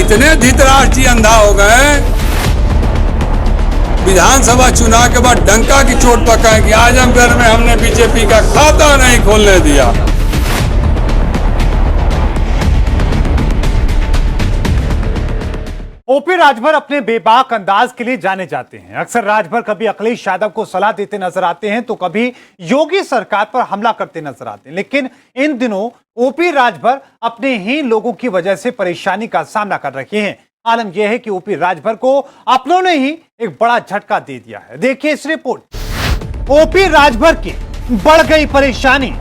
इतने धृतराष्ट्र जी अंधा हो गए, विधानसभा चुनाव के बाद डंका की चोट पकाए कि आजमगढ़ में हमने बीजेपी का खाता नहीं खोलने दिया। ओपी राजभर अपने बेबाक अंदाज के लिए जाने जाते हैं। अक्सर राजभर कभी अखिलेश यादव को सलाह देते नजर आते हैं तो कभी योगी सरकार पर हमला करते नजर आते हैं। लेकिन इन दिनों ओपी राजभर अपने ही लोगों की वजह से परेशानी का सामना कर रहे हैं। आलम यह है कि ओपी राजभर को अपनों ने ही एक बड़ा झटका दे दिया है। देखिए इस रिपोर्ट। ओपी राजभर की बढ़ गई परेशानी,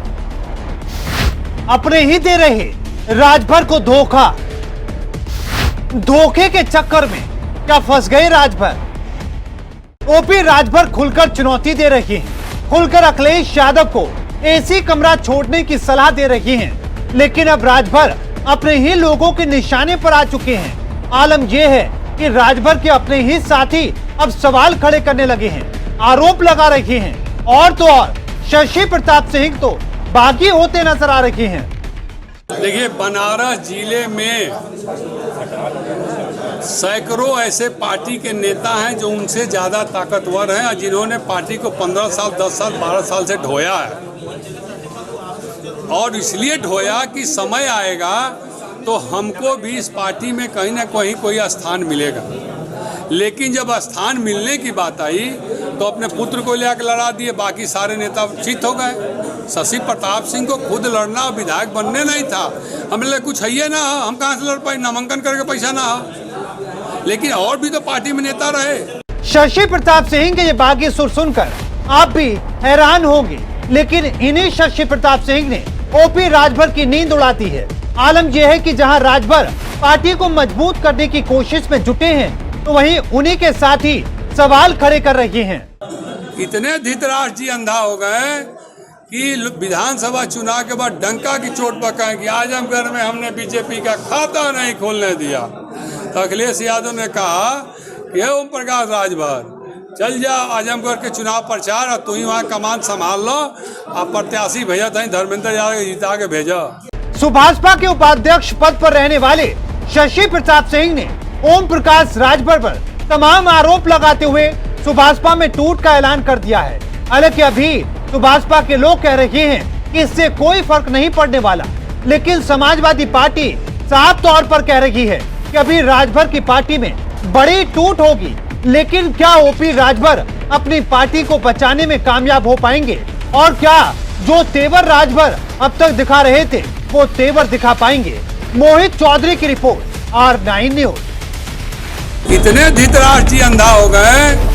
अपने ही दे रहे राजभर को धोखा। धोखे के चक्कर में क्या फंस गए राजभर? ओपी राजभर खुलकर चुनौती दे रही हैं, खुलकर अखिलेश यादव को एसी कमरा छोड़ने की सलाह दे रही हैं। लेकिन अब राजभर अपने ही लोगों के निशाने पर आ चुके हैं। आलम यह है कि राजभर के अपने ही साथी अब सवाल खड़े करने लगे हैं, आरोप लगा रहे हैं। और तो और शशि प्रताप सिंह तो बागी होते नजर आ रहे हैं। देखिए, बनारस जिले में सैकड़ों ऐसे पार्टी के नेता हैं जो उनसे ज़्यादा ताकतवर हैं और जिन्होंने पार्टी को 15 साल, 10 साल, 12 साल से ढोया है। और इसलिए ढोया कि समय आएगा तो हमको भी इस पार्टी में कहीं ना कहीं कोई स्थान मिलेगा। लेकिन जब स्थान मिलने की बात आई तो अपने पुत्र को लेकर लड़ा दिए, बाकी सारे नेता चित हो गए। शशि प्रताप सिंह को खुद लड़ना और विधायक बनने नहीं था। हमने कुछ है ना, हम कहाँ से लड़ पाए, नामांकन करके पैसा ना हो। लेकिन और भी तो पार्टी में नेता रहे। शशि प्रताप सिंह के ये बागी सुर सुनकर आप भी हैरान होंगे, लेकिन इन्हीं शशि प्रताप सिंह ने ओपी राजभर की नींद उड़ा दी है। आलम यह है कि जहां राजभर पार्टी को मजबूत करने की कोशिश में जुटे हैं तो वहीं उन्हीं के साथ ही सवाल खड़े कर रहे हैं। इतने धृतराष्ट्र जी अंधा हो गए कि विधानसभा चुनाव के बाद डंका की चोट पकाए कि आजमगढ़ में हमने बीजेपी का खाता नहीं खोलने दिया। तो अखिलेश यादव ने कहा कि ओम प्रकाश राजभर चल जा आजमगढ़ के चुनाव प्रचार और तू ही वहाँ कमान संभाल लो, आप प्रत्याशी भेजा था धर्मेंद्र यादव जिता के भेजा। सुभाषपा के उपाध्यक्ष पद पर रहने वाले शशि प्रताप सिंह ने ओम प्रकाश राजभर पर तमाम आरोप लगाते हुए सुभाषपा में टूट का ऐलान कर दिया है। हालांकि अभी सुभाषपा के लोग कह रहे हैं कि इससे कोई फर्क नहीं पड़ने वाला, लेकिन समाजवादी पार्टी साफ तौर पर कह रही है कि अभी राजभर की पार्टी में बड़ी टूट होगी। लेकिन क्या ओपी राजभर अपनी पार्टी को बचाने में कामयाब हो पाएंगे? और क्या जो तेवर राजभर अब तक दिखा रहे थे वो तेवर दिखा पाएंगे? मोहित चौधरी की रिपोर्ट, R9 न्यूज। इतने धृतराष्ट्र जी अंधा हो गए,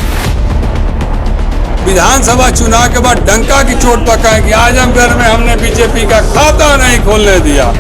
विधानसभा चुनाव के बाद डंका की चोट पकाए कि आजमगढ़ में हमने बीजेपी का खाता नहीं खोलने दिया।